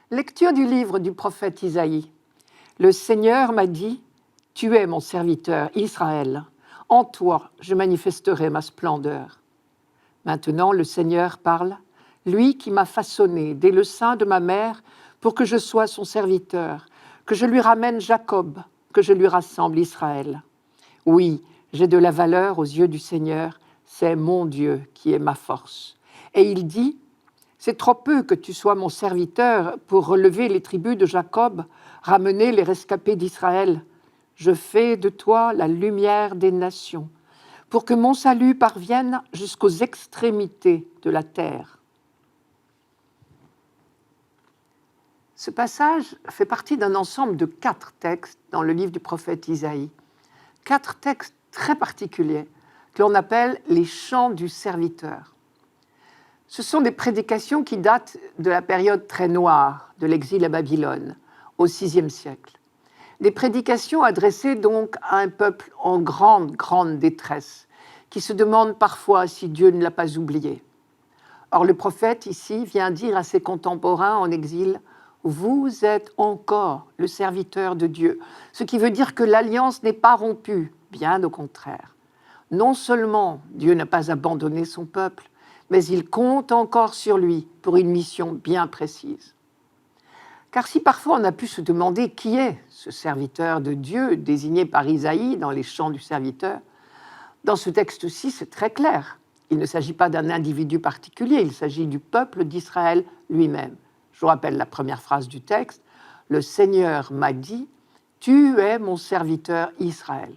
Lecture du livre du prophète Isaïe. Le Seigneur m'a dit, « Tu es mon serviteur, Israël. En toi, je manifesterai ma splendeur. » Maintenant, le Seigneur parle, lui qui m'a façonné dès le sein de ma mère pour que je sois son serviteur, que je lui ramène Jacob, que je lui rassemble Israël. Oui, j'ai de la valeur aux yeux du Seigneur, c'est mon Dieu qui est ma force. Et il dit, c'est trop peu que tu sois mon serviteur pour relever les tribus de Jacob, ramener les rescapés d'Israël. Je fais de toi la lumière des nations, pour que mon salut parvienne jusqu'aux extrémités de la terre. Ce passage fait partie d'un ensemble de 4 textes dans le livre du prophète Isaïe. 4 textes très particuliers que l'on appelle les chants du serviteur. Ce sont des prédications qui datent de la période très noire de l'exil à Babylone, au VIe siècle. Des prédications adressées donc à un peuple en grande, grande détresse, qui se demande parfois si Dieu ne l'a pas oublié. Or, le prophète, ici, vient dire à ses contemporains en exil, « Vous êtes encore le serviteur de Dieu », ce qui veut dire que l'alliance n'est pas rompue, bien au contraire. Non seulement Dieu n'a pas abandonné son peuple, mais il compte encore sur lui pour une mission bien précise. Car si parfois on a pu se demander qui est ce serviteur de Dieu désigné par Isaïe dans les chants du serviteur, dans ce texte-ci, c'est très clair. Il ne s'agit pas d'un individu particulier, il s'agit du peuple d'Israël lui-même. Je vous rappelle la première phrase du texte. « Le Seigneur m'a dit, tu es mon serviteur Israël. »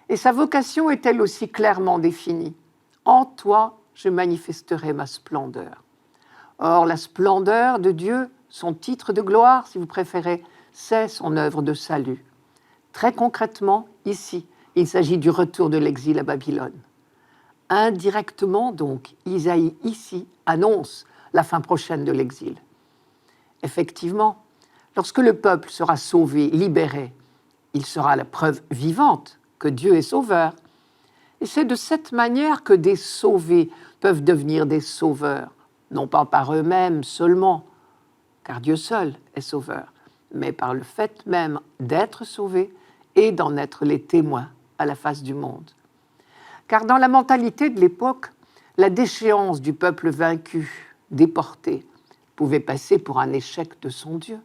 Et sa vocation est elle aussi clairement définie. « En toi, je manifesterai ma splendeur. » Or, la splendeur de Dieu, son titre de gloire, si vous préférez, c'est son œuvre de salut. Très concrètement, ici, il s'agit du retour de l'exil à Babylone. Indirectement, donc, Isaïe, ici, annonce la fin prochaine de l'exil. Effectivement, lorsque le peuple sera sauvé, libéré, il sera la preuve vivante que Dieu est sauveur. Et c'est de cette manière que des sauvés peuvent devenir des sauveurs, non pas par eux-mêmes seulement, car Dieu seul est sauveur, mais par le fait même d'être sauvés et d'en être les témoins à la face du monde. Car dans la mentalité de l'époque, la déchéance du peuple vaincu, déporté, pouvait passer pour un échec de son Dieu.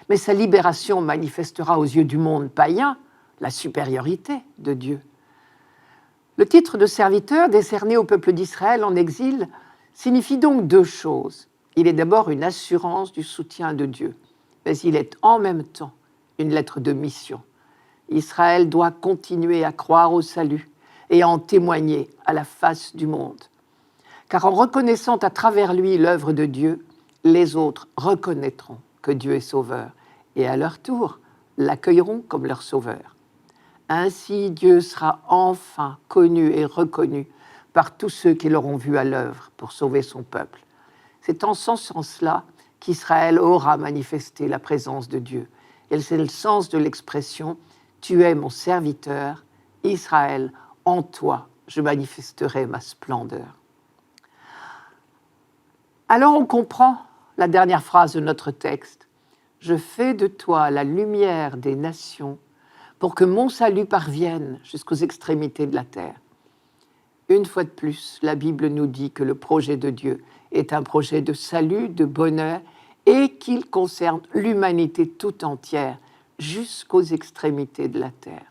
Mais sa libération manifestera aux yeux du monde païen la supériorité de Dieu. Le titre de serviteur décerné au peuple d'Israël en exil signifie donc 2 choses. Il est d'abord une assurance du soutien de Dieu, mais il est en même temps une lettre de mission. Israël doit continuer à croire au salut et à en témoigner à la face du monde. Car en reconnaissant à travers lui l'œuvre de Dieu, les autres reconnaîtront que Dieu est sauveur et à leur tour l'accueilleront comme leur sauveur. Ainsi, Dieu sera enfin connu et reconnu par tous ceux qui l'auront vu à l'œuvre pour sauver son peuple. C'est en ce sens-là qu'Israël aura manifesté la présence de Dieu. Et c'est le sens de l'expression « Tu es mon serviteur, Israël, en toi je manifesterai ma splendeur. » Alors on comprend la dernière phrase de notre texte. « Je fais de toi la lumière des nations pour que mon salut parvienne jusqu'aux extrémités de la terre. » Une fois de plus, la Bible nous dit que le projet de Dieu est un projet de salut, de bonheur, et qu'il concerne l'humanité tout entière jusqu'aux extrémités de la terre.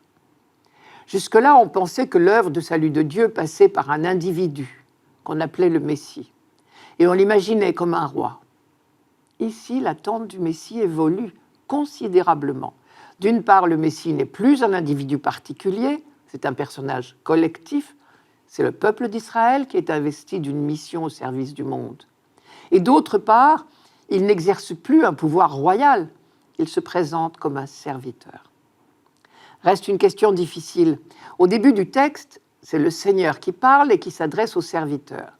Jusque-là, on pensait que l'œuvre de salut de Dieu passait par un individu, qu'on appelait le Messie, et on l'imaginait comme un roi. Ici, l'attente du Messie évolue considérablement. D'une part, le Messie n'est plus un individu particulier, c'est un personnage collectif, c'est le peuple d'Israël qui est investi d'une mission au service du monde. Et d'autre part, il n'exerce plus un pouvoir royal, il se présente comme un serviteur. Reste une question difficile. Au début du texte, c'est le Seigneur qui parle et qui s'adresse au serviteur.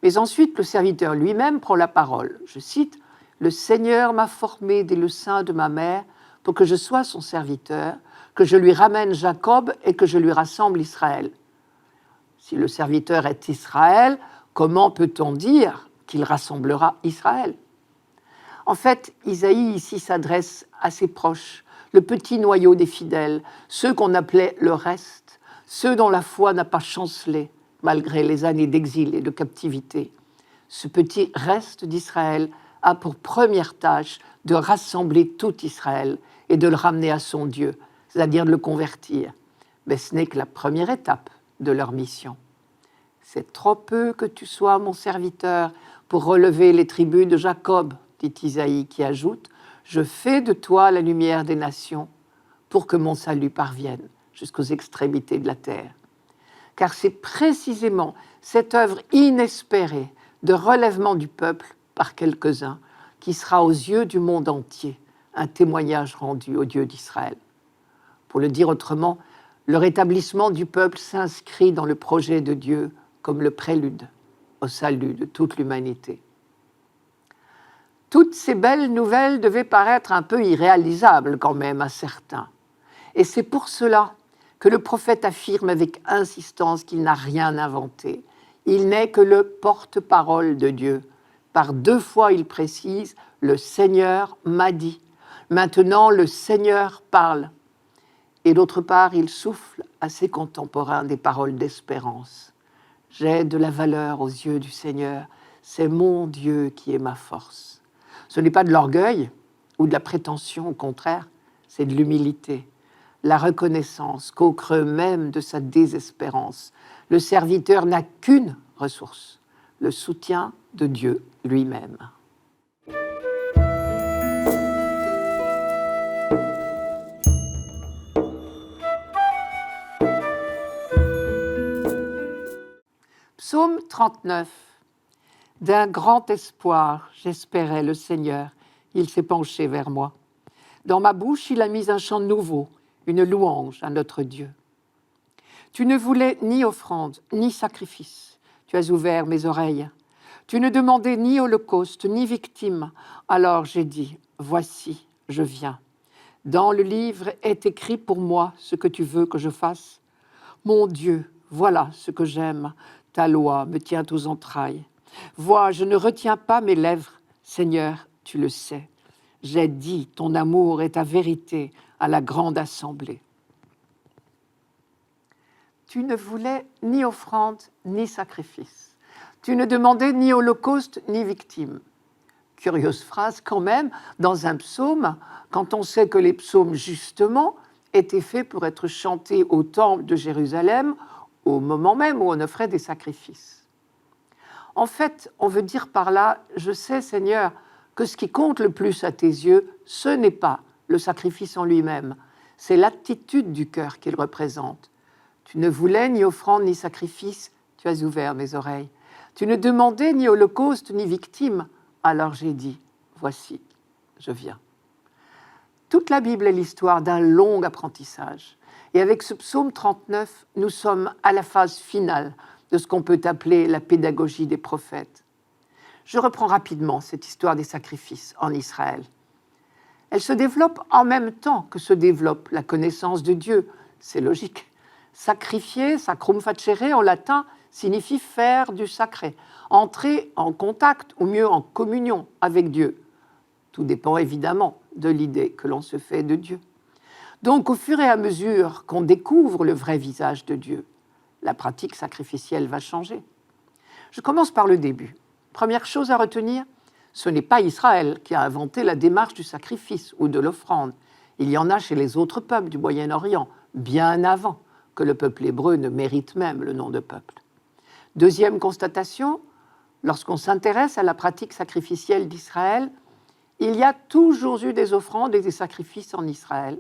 Mais ensuite, le serviteur lui-même prend la parole. Je cite, « Le Seigneur m'a formé dès le sein de ma mère pour que je sois son serviteur, que je lui ramène Jacob et que je lui rassemble Israël. » Si le serviteur est Israël, comment peut-on dire qu'il rassemblera Israël ? En fait, Isaïe ici s'adresse à ses proches, le petit noyau des fidèles, ceux qu'on appelait le reste, ceux dont la foi n'a pas chancelé malgré les années d'exil et de captivité. Ce petit reste d'Israël a pour première tâche de rassembler tout Israël et de le ramener à son Dieu, c'est-à-dire de le convertir. Mais ce n'est que la première étape de leur mission. C'est trop peu que tu sois mon serviteur pour relever les tribus de Jacob, dit Isaïe, qui ajoute « Je fais de toi la lumière des nations pour que mon salut parvienne jusqu'aux extrémités de la terre. » Car c'est précisément cette œuvre inespérée de relèvement du peuple par quelques-uns qui sera aux yeux du monde entier un témoignage rendu au Dieu d'Israël. Pour le dire autrement, le rétablissement du peuple s'inscrit dans le projet de Dieu comme le prélude au salut de toute l'humanité. Toutes ces belles nouvelles devaient paraître un peu irréalisables quand même à certains. Et c'est pour cela que le prophète affirme avec insistance qu'il n'a rien inventé. Il n'est que le porte-parole de Dieu. Par 2 fois, il précise « Le Seigneur m'a dit ». Maintenant, le Seigneur parle. Et d'autre part, il souffle à ses contemporains des paroles d'espérance. « J'ai de la valeur aux yeux du Seigneur. C'est mon Dieu qui est ma force. » Ce n'est pas de l'orgueil ou de la prétention, au contraire, c'est de l'humilité. La reconnaissance qu'au creux même de sa désespérance, le serviteur n'a qu'une ressource, le soutien de Dieu lui-même. Psaume 39. D'un grand espoir, j'espérais le Seigneur, il s'est penché vers moi. Dans ma bouche, il a mis un chant nouveau, une louange à notre Dieu. Tu ne voulais ni offrande, ni sacrifice. Tu as ouvert mes oreilles. Tu ne demandais ni holocauste, ni victime. Alors j'ai dit, voici, je viens. Dans le livre est écrit pour moi ce que tu veux que je fasse. Mon Dieu, voilà ce que j'aime. Ta loi me tient aux entrailles. Vois, je ne retiens pas mes lèvres. Seigneur, tu le sais. J'ai dit, ton amour et ta vérité à la grande assemblée. Tu ne voulais ni offrande, ni sacrifice. Tu ne demandais ni holocauste, ni victime. Curieuse phrase quand même, dans un psaume, quand on sait que les psaumes, justement, étaient faits pour être chantés au temple de Jérusalem, au moment même où on offrait des sacrifices. En fait, on veut dire par là, je sais, Seigneur, que ce qui compte le plus à tes yeux, ce n'est pas le sacrifice en lui-même, c'est l'attitude du cœur qu'il représente. Tu ne voulais ni offrande ni sacrifice, tu as ouvert mes oreilles. Tu ne demandais ni holocauste ni victime, alors j'ai dit, voici, je viens. Toute la Bible est l'histoire d'un long apprentissage. Et avec ce psaume 39, nous sommes à la phase finale de ce qu'on peut appeler la pédagogie des prophètes. Je reprends rapidement cette histoire des sacrifices en Israël. Elle se développe en même temps que se développe la connaissance de Dieu. C'est logique. Sacrifier, sacrum facere en latin, signifie faire du sacré, entrer en contact, ou mieux en communion avec Dieu. Tout dépend évidemment de l'idée que l'on se fait de Dieu. Donc, au fur et à mesure qu'on découvre le vrai visage de Dieu, la pratique sacrificielle va changer. Je commence par le début. Première chose à retenir, ce n'est pas Israël qui a inventé la démarche du sacrifice ou de l'offrande. Il y en a chez les autres peuples du Moyen-Orient, bien avant que le peuple hébreu ne mérite même le nom de peuple. Deuxième constatation, lorsqu'on s'intéresse à la pratique sacrificielle d'Israël, il y a toujours eu des offrandes et des sacrifices en Israël,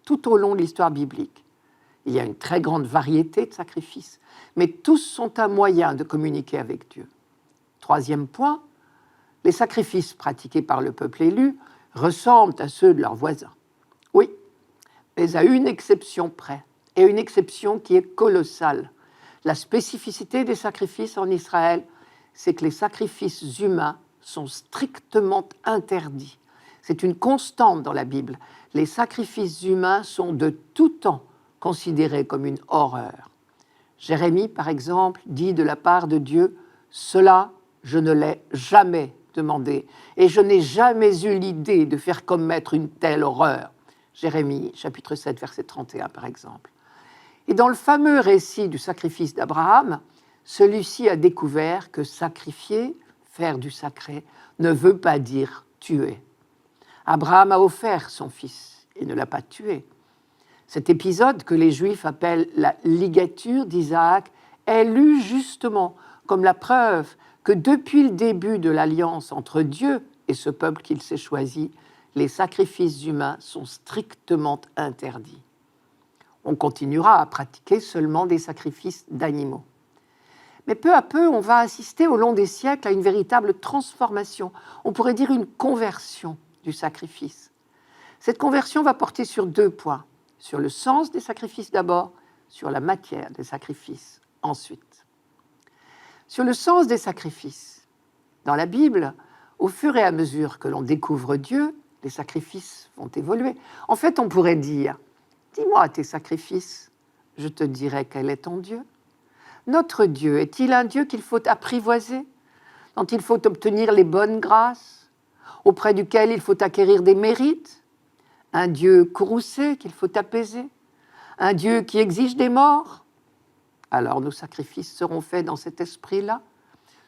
tout au long de l'histoire biblique. Il y a une très grande variété de sacrifices, mais tous sont un moyen de communiquer avec Dieu. Troisième point, les sacrifices pratiqués par le peuple élu ressemblent à ceux de leurs voisins. Oui, mais à une exception près, et une exception qui est colossale. La spécificité des sacrifices en Israël, c'est que les sacrifices humains sont strictement interdits. C'est une constante dans la Bible. Les sacrifices humains sont de tout temps considérés comme une horreur. Jérémie, par exemple, dit de la part de Dieu « Cela, je ne l'ai jamais demandé, et je n'ai jamais eu l'idée de faire commettre une telle horreur. Jérémie, chapitre 7, verset 31, par exemple. Et dans le fameux récit du sacrifice d'Abraham, celui-ci a découvert que sacrifier, faire du sacré, ne veut pas dire tuer. Abraham a offert son fils et ne l'a pas tué. Cet épisode que les Juifs appellent la ligature d'Isaac est lu justement comme la preuve que depuis le début de l'alliance entre Dieu et ce peuple qu'il s'est choisi, les sacrifices humains sont strictement interdits. On continuera à pratiquer seulement des sacrifices d'animaux. Mais peu à peu, on va assister au long des siècles à une véritable transformation, on pourrait dire une conversion du sacrifice. Cette conversion va porter sur 2 points, sur le sens des sacrifices d'abord, sur la matière des sacrifices ensuite. Sur le sens des sacrifices, dans la Bible, au fur et à mesure que l'on découvre Dieu, les sacrifices vont évoluer. En fait, on pourrait dire, dis-moi tes sacrifices, je te dirai quel est ton Dieu. Notre Dieu est-il un Dieu qu'il faut apprivoiser, dont il faut obtenir les bonnes grâces, auprès duquel il faut acquérir des mérites, un Dieu courroucé qu'il faut apaiser, un Dieu qui exige des morts? Alors nos sacrifices seront faits dans cet esprit-là.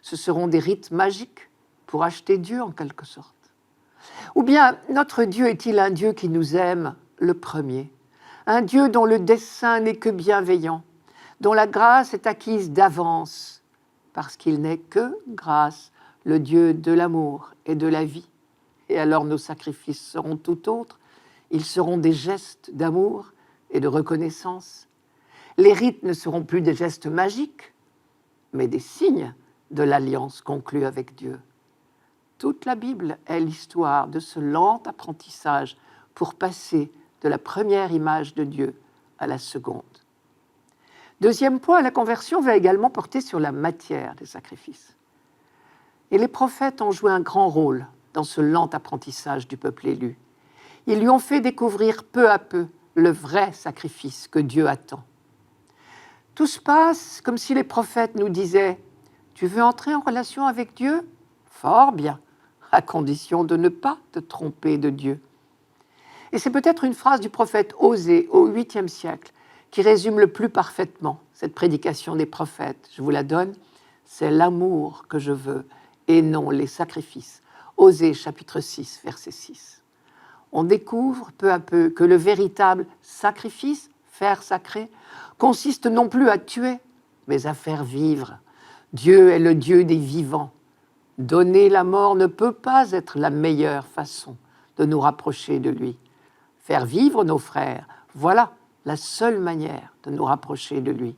Ce seront des rites magiques pour acheter Dieu en quelque sorte. Ou bien notre Dieu est-il un Dieu qui nous aime le premier, un Dieu dont le dessein n'est que bienveillant, dont la grâce est acquise d'avance, parce qu'il n'est que grâce, le Dieu de l'amour et de la vie. Et alors nos sacrifices seront tout autres, ils seront des gestes d'amour et de reconnaissance. Les rites ne seront plus des gestes magiques, mais des signes de l'alliance conclue avec Dieu. Toute la Bible est l'histoire de ce lent apprentissage pour passer de la première image de Dieu à la seconde. Deuxième point, la conversion va également porter sur la matière des sacrifices. Et les prophètes ont joué un grand rôle dans ce lent apprentissage du peuple élu. Ils lui ont fait découvrir peu à peu le vrai sacrifice que Dieu attend. Tout se passe comme si les prophètes nous disaient « Tu veux entrer en relation avec Dieu ? Fort bien, à condition de ne pas te tromper de Dieu. » Et c'est peut-être une phrase du prophète Osée au 8e siècle qui résume le plus parfaitement cette prédication des prophètes. Je vous la donne. C'est l'amour que je veux et non les sacrifices. Osée chapitre 6, verset 6. On découvre peu à peu que le véritable sacrifice, faire sacré, consiste non plus à tuer, mais à faire vivre. Dieu est le Dieu des vivants. Donner la mort ne peut pas être la meilleure façon de nous rapprocher de lui. Faire vivre nos frères, voilà la seule manière de nous rapprocher de lui.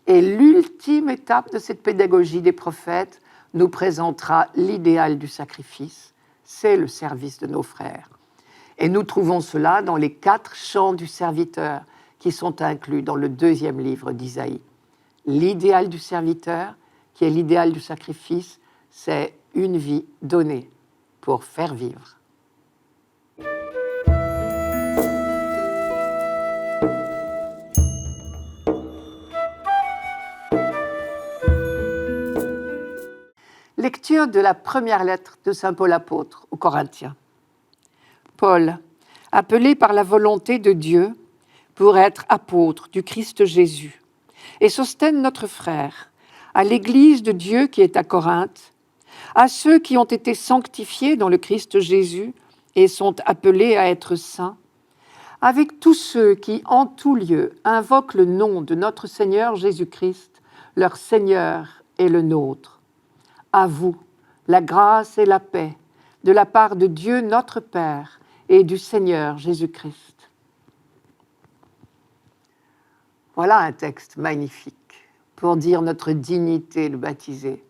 Et l'ultime étape de cette pédagogie des prophètes nous présentera l'idéal du sacrifice, c'est le service de nos frères. Et nous trouvons cela dans les 4 chants du serviteur qui sont inclus dans le 2e livre d'Isaïe. L'idéal du serviteur, qui est l'idéal du sacrifice, c'est une vie donnée pour faire vivre. Lecture de la première lettre de saint Paul apôtre aux Corinthiens. Paul, appelé par la volonté de Dieu pour être apôtre du Christ Jésus, et Sosthène notre frère, à l'Église de Dieu qui est à Corinthe, à ceux qui ont été sanctifiés dans le Christ Jésus et sont appelés à être saints, avec tous ceux qui, en tout lieu, invoquent le nom de notre Seigneur Jésus-Christ, leur Seigneur et le nôtre. À vous, la grâce et la paix de la part de Dieu notre Père et du Seigneur Jésus-Christ. Voilà un texte magnifique pour dire notre dignité de baptisé.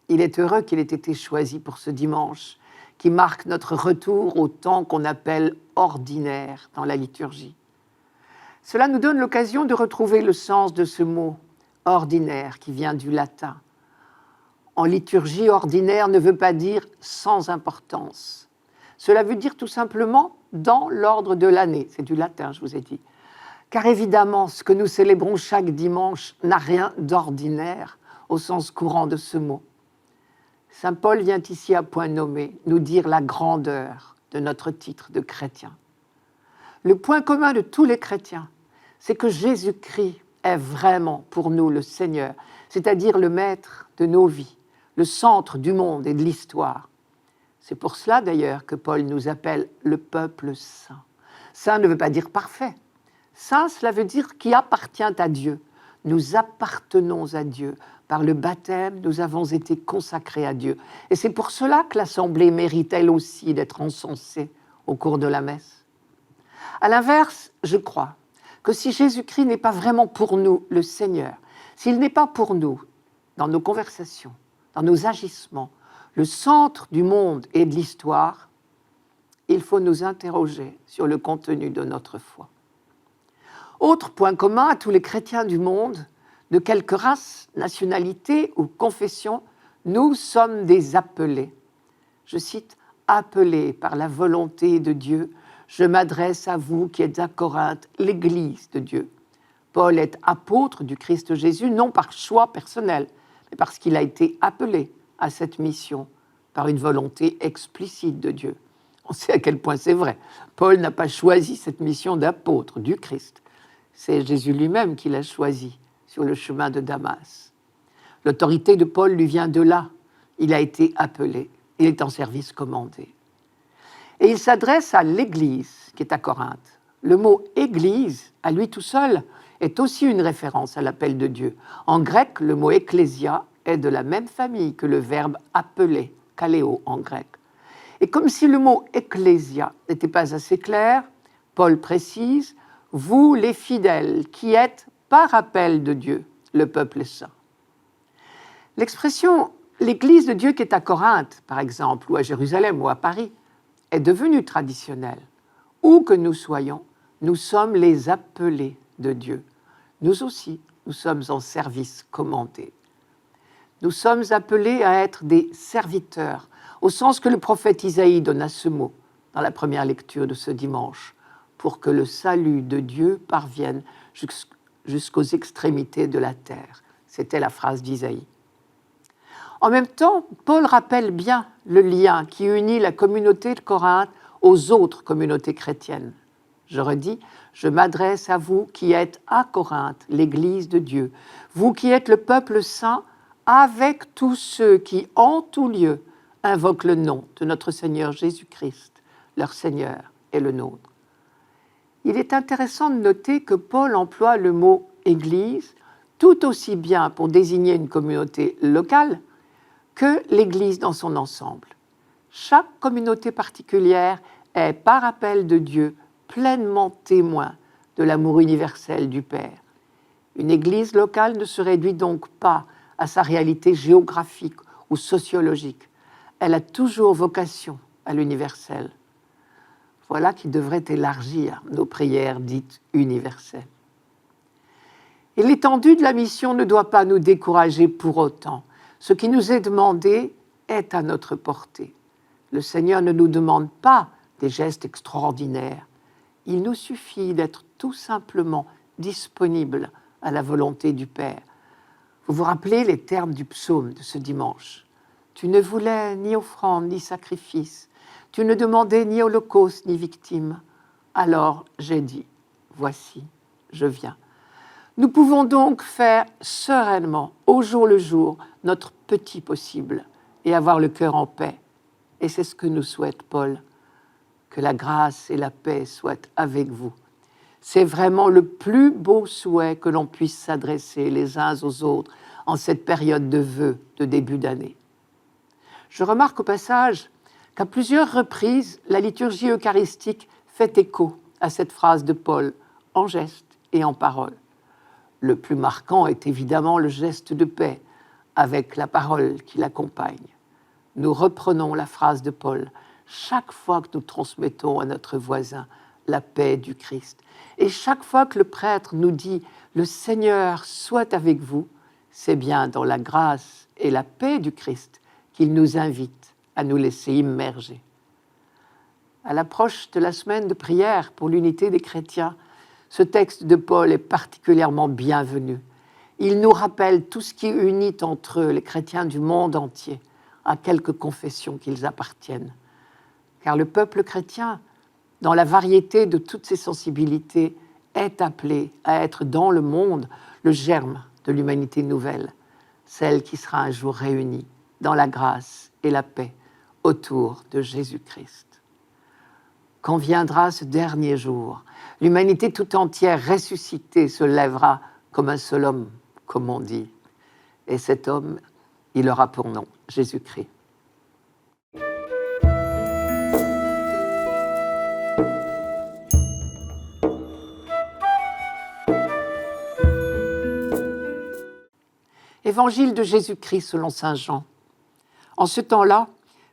Il est heureux qu'il ait été choisi pour ce dimanche qui marque notre retour au temps qu'on appelle ordinaire dans la liturgie. Cela nous donne l'occasion de retrouver le sens de ce mot ordinaire qui vient du latin. En liturgie, ordinaire ne veut pas dire sans importance. Cela veut dire tout simplement dans l'ordre de l'année. C'est du latin, je vous ai dit. Car évidemment, ce que nous célébrons chaque dimanche n'a rien d'ordinaire au sens courant de ce mot. Saint Paul vient ici à point nommé nous dire la grandeur de notre titre de chrétien. Le point commun de tous les chrétiens, c'est que Jésus-Christ est vraiment pour nous le Seigneur, c'est-à-dire le maître de nos vies, le centre du monde et de l'histoire. C'est pour cela d'ailleurs que Paul nous appelle le peuple saint. Saint ne veut pas dire parfait. Saint, cela veut dire qui appartient à Dieu. Nous appartenons à Dieu. Par le baptême, nous avons été consacrés à Dieu. Et c'est pour cela que l'Assemblée mérite elle aussi d'être encensée au cours de la messe. À l'inverse, je crois que si Jésus-Christ n'est pas vraiment pour nous le Seigneur, s'il n'est pas pour nous, dans nos conversations, dans nos agissements, le centre du monde et de l'histoire, il faut nous interroger sur le contenu de notre foi. Autre point commun à tous les chrétiens du monde, de quelque race, nationalité ou confession, nous sommes des appelés. Je cite, « Appelés par la volonté de Dieu, je m'adresse à vous qui êtes à Corinthe, l'Église de Dieu. » Paul est apôtre du Christ Jésus, non par choix personnel, mais parce qu'il a été appelé à cette mission par une volonté explicite de Dieu. On sait à quel point c'est vrai. Paul n'a pas choisi cette mission d'apôtre du Christ. C'est Jésus lui-même qui l'a choisi sur le chemin de Damas. L'autorité de Paul lui vient de là. Il a été appelé. Il est en service commandé. Et il s'adresse à l'Église qui est à Corinthe. Le mot « Église », à lui tout seul, est aussi une référence à l'appel de Dieu. En grec, le mot « ecclésia » est de la même famille que le verbe « appeler », « kaléo » en grec. Et comme si le mot « ecclésia » n'était pas assez clair, Paul précise « vous les fidèles qui êtes par appel de Dieu, le peuple saint ». L'expression « l'Église de Dieu qui est à Corinthe », par exemple, ou à Jérusalem ou à Paris, est devenue traditionnelle. Où que nous soyons, nous sommes les appelés de Dieu. Nous aussi, nous sommes en service commandé. Nous sommes appelés à être des serviteurs, au sens que le prophète Isaïe donne à ce mot dans la première lecture de ce dimanche, pour que le salut de Dieu parvienne jusqu'aux extrémités de la terre. C'était la phrase d'Isaïe. En même temps, Paul rappelle bien le lien qui unit la communauté de Corinthe aux autres communautés chrétiennes. Je redis, je m'adresse à vous qui êtes à Corinthe, l'Église de Dieu, vous qui êtes le peuple saint, avec tous ceux qui, en tout lieu, invoquent le nom de notre Seigneur Jésus-Christ, leur Seigneur et le nôtre. Il est intéressant de noter que Paul emploie le mot « Église » tout aussi bien pour désigner une communauté locale que l'Église dans son ensemble. Chaque communauté particulière est, par appel de Dieu, pleinement témoin de l'amour universel du Père. Une Église locale ne se réduit donc pas à sa réalité géographique ou sociologique. Elle a toujours vocation à l'universel. Voilà qui devrait élargir nos prières dites universelles. Et l'étendue de la mission ne doit pas nous décourager pour autant. Ce qui nous est demandé est à notre portée. Le Seigneur ne nous demande pas des gestes extraordinaires. Il nous suffit d'être tout simplement disponibles à la volonté du Père. Vous vous rappelez les termes du psaume de ce dimanche. Tu ne voulais ni offrande ni sacrifice. Tu ne demandais ni holocauste ni victime. Alors j'ai dit, voici, je viens. Nous pouvons donc faire sereinement, au jour le jour, notre petit possible et avoir le cœur en paix. Et c'est ce que nous souhaite Paul. Que la grâce et la paix soient avec vous. C'est vraiment le plus beau souhait que l'on puisse s'adresser les uns aux autres en cette période de vœux de début d'année. Je remarque au passage qu'à plusieurs reprises, la liturgie eucharistique fait écho à cette phrase de Paul, en geste et en parole. Le plus marquant est évidemment le geste de paix, avec la parole qui l'accompagne. Nous reprenons la phrase de Paul chaque fois que nous transmettons à notre voisin la paix du Christ. Et chaque fois que le prêtre nous dit « Le Seigneur soit avec vous », c'est bien dans la grâce et la paix du Christ qu'il nous invite à nous laisser immerger. À l'approche de la semaine de prière pour l'unité des chrétiens, ce texte de Paul est particulièrement bienvenu. Il nous rappelle tout ce qui unit entre eux les chrétiens du monde entier, à quelque confession qu'ils appartiennent. Car le peuple chrétien, dans la variété de toutes ses sensibilités, est appelé à être dans le monde le germe de l'humanité nouvelle, celle qui sera un jour réunie dans la grâce et la paix autour de Jésus-Christ. Quand viendra ce dernier jour, l'humanité tout entière ressuscitée se lèvera comme un seul homme, comme on dit. Et cet homme, il aura pour nom Jésus-Christ. Évangile de Jésus-Christ selon saint Jean. En ce temps-là,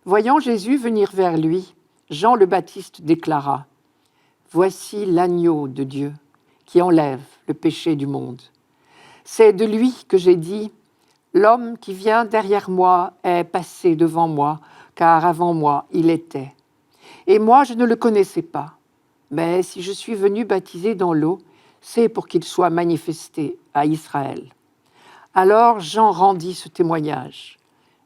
voyant Jésus venir vers lui, Jean le Baptiste déclara : « Voici l'agneau de Dieu qui enlève le péché du monde. C'est de lui que j'ai dit : l'homme qui vient derrière moi est passé devant moi, car avant moi il était. Et moi je ne le connaissais pas. Mais si je suis venu baptiser dans l'eau, c'est pour qu'il soit manifesté à Israël. » Alors Jean rendit ce témoignage.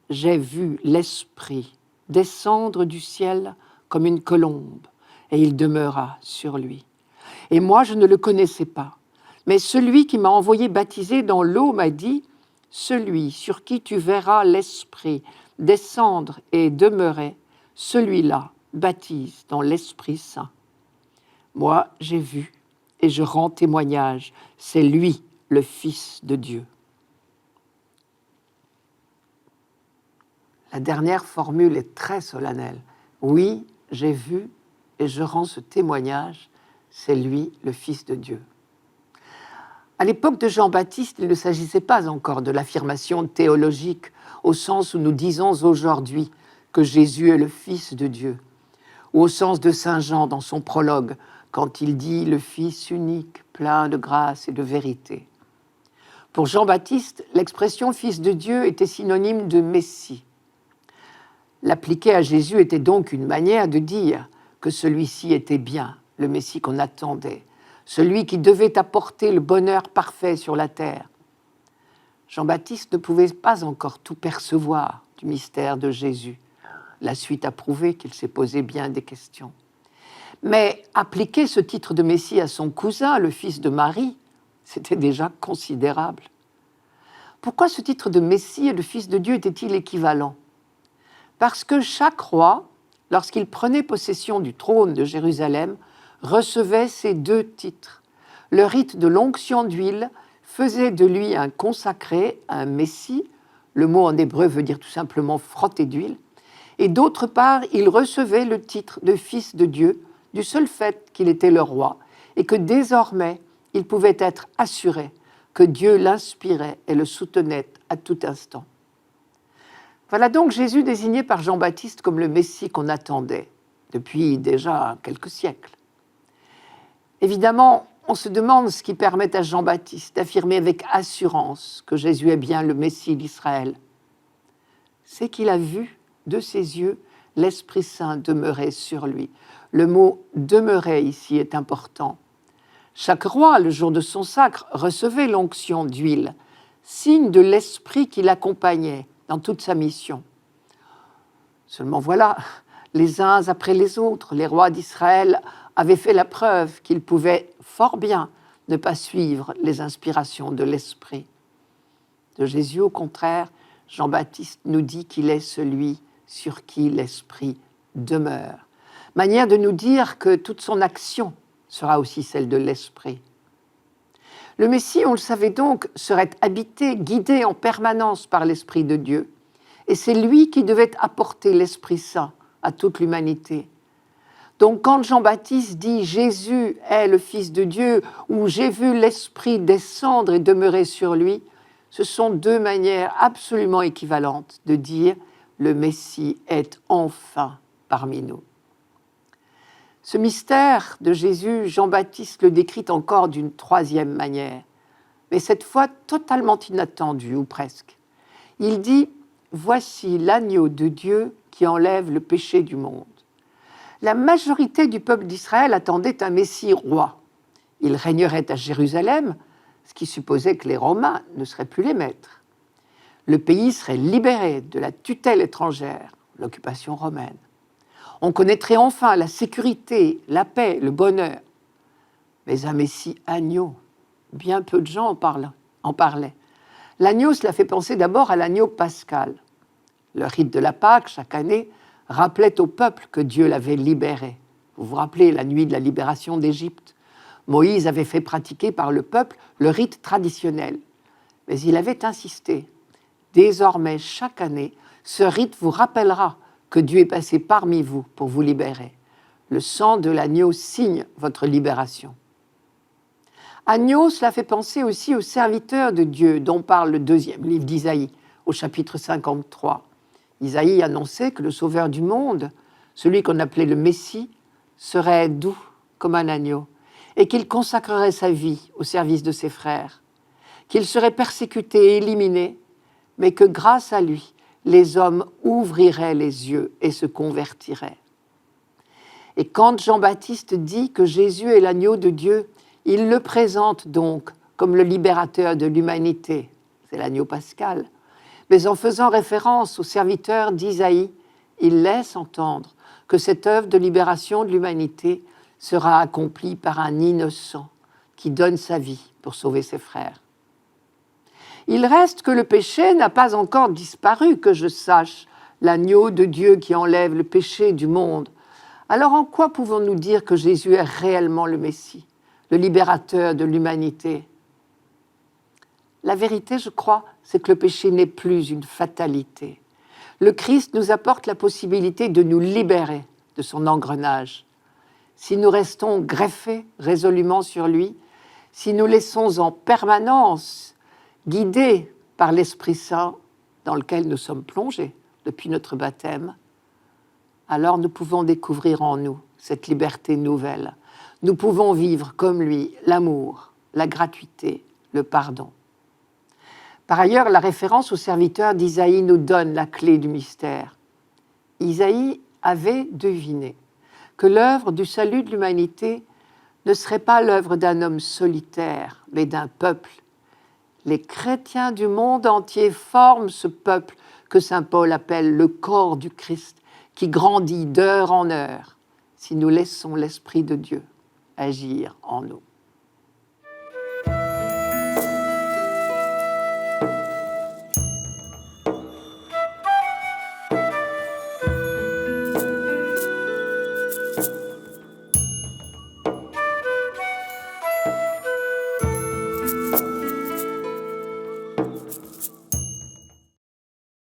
« J'ai vu l'Esprit descendre du ciel comme une colombe, et il demeura sur lui. Et moi, je ne le connaissais pas. Mais celui qui m'a envoyé baptiser dans l'eau m'a dit : celui sur qui tu verras l'Esprit descendre et demeurer, celui-là baptise dans l'Esprit Saint. Moi, j'ai vu et je rends témoignage, c'est lui le Fils de Dieu. » La dernière formule est très solennelle. Oui, j'ai vu et je rends ce témoignage, c'est lui le Fils de Dieu. À l'époque de Jean-Baptiste, il ne s'agissait pas encore de l'affirmation théologique au sens où nous disons aujourd'hui que Jésus est le Fils de Dieu, ou au sens de saint Jean dans son prologue, quand il dit le Fils unique, plein de grâce et de vérité. Pour Jean-Baptiste, l'expression Fils de Dieu était synonyme de Messie. L'appliquer à Jésus était donc une manière de dire que celui-ci était bien, le Messie qu'on attendait, celui qui devait apporter le bonheur parfait sur la terre. Jean-Baptiste ne pouvait pas encore tout percevoir du mystère de Jésus. La suite a prouvé qu'il s'est posé bien des questions. Mais appliquer ce titre de Messie à son cousin, le fils de Marie, c'était déjà considérable. Pourquoi ce titre de Messie et de Fils de Dieu était-il équivalent ? Parce que chaque roi, lorsqu'il prenait possession du trône de Jérusalem, recevait ces deux titres. Le rite de l'onction d'huile faisait de lui un consacré, un messie, le mot en hébreu veut dire tout simplement frotter d'huile, et d'autre part, il recevait le titre de fils de Dieu, du seul fait qu'il était le roi, et que désormais, il pouvait être assuré que Dieu l'inspirait et le soutenait à tout instant. Voilà donc Jésus désigné par Jean-Baptiste comme le Messie qu'on attendait depuis déjà quelques siècles. Évidemment, on se demande ce qui permet à Jean-Baptiste d'affirmer avec assurance que Jésus est bien le Messie d'Israël. C'est qu'il a vu de ses yeux l'Esprit Saint demeurer sur lui. Le mot « demeurer » ici est important. Chaque roi, le jour de son sacre, recevait l'onction d'huile, signe de l'Esprit qui l'accompagnait dans toute sa mission. Seulement voilà, les uns après les autres, les rois d'Israël avaient fait la preuve qu'ils pouvaient fort bien ne pas suivre les inspirations de l'Esprit. De Jésus, au contraire, Jean-Baptiste nous dit qu'il est celui sur qui l'Esprit demeure. Manière de nous dire que toute son action sera aussi celle de l'Esprit. Le Messie, on le savait donc, serait habité, guidé en permanence par l'Esprit de Dieu. Et c'est lui qui devait apporter l'Esprit Saint à toute l'humanité. Donc quand Jean-Baptiste dit « Jésus est le Fils de Dieu » ou « J'ai vu l'Esprit descendre et demeurer sur lui », ce sont deux manières absolument équivalentes de dire « Le Messie est enfin parmi nous ». Ce mystère de Jésus, Jean-Baptiste le décrit encore d'une troisième manière, mais cette fois totalement inattendue, ou presque. Il dit « Voici l'agneau de Dieu qui enlève le péché du monde ». La majorité du peuple d'Israël attendait un Messie roi. Il régnerait à Jérusalem, ce qui supposait que les Romains ne seraient plus les maîtres. Le pays serait libéré de la tutelle étrangère, l'occupation romaine. On connaîtrait enfin la sécurité, la paix, le bonheur. Mais un Messie agneau, bien peu de gens en parlaient. L'agneau, cela fait penser d'abord à l'agneau pascal. Le rite de la Pâque, chaque année, rappelait au peuple que Dieu l'avait libéré. Vous vous rappelez la nuit de la libération d'Égypte. Moïse avait fait pratiquer par le peuple le rite traditionnel. Mais il avait insisté. Désormais, chaque année, ce rite vous rappellera que Dieu est passé parmi vous pour vous libérer. Le sang de l'agneau signe votre libération. Agneau, cela fait penser aussi aux serviteurs de Dieu dont parle le 2e livre d'Isaïe, au chapitre 53. Isaïe annonçait que le sauveur du monde, celui qu'on appelait le Messie, serait doux comme un agneau et qu'il consacrerait sa vie au service de ses frères, qu'il serait persécuté et éliminé, mais que grâce à lui, les hommes ouvriraient les yeux et se convertiraient. Et quand Jean-Baptiste dit que Jésus est l'agneau de Dieu, il le présente donc comme le libérateur de l'humanité, c'est l'agneau pascal. Mais en faisant référence aux serviteurs d'Isaïe, il laisse entendre que cette œuvre de libération de l'humanité sera accomplie par un innocent qui donne sa vie pour sauver ses frères. Il reste que le péché n'a pas encore disparu, que je sache, l'agneau de Dieu qui enlève le péché du monde. Alors en quoi pouvons-nous dire que Jésus est réellement le Messie, le libérateur de l'humanité ? La vérité, je crois, c'est que le péché n'est plus une fatalité. Le Christ nous apporte la possibilité de nous libérer de son engrenage. Si nous restons greffés résolument sur lui, si nous laissons en permanence guidés par l'Esprit Saint dans lequel nous sommes plongés depuis notre baptême, alors nous pouvons découvrir en nous cette liberté nouvelle. Nous pouvons vivre comme lui l'amour, la gratuité, le pardon. Par ailleurs, la référence au serviteur d'Isaïe nous donne la clé du mystère. Isaïe avait deviné que l'œuvre du salut de l'humanité ne serait pas l'œuvre d'un homme solitaire, mais d'un peuple. Les chrétiens du monde entier forment ce peuple que saint Paul appelle le corps du Christ, qui grandit d'heure en heure, si nous laissons l'Esprit de Dieu agir en nous.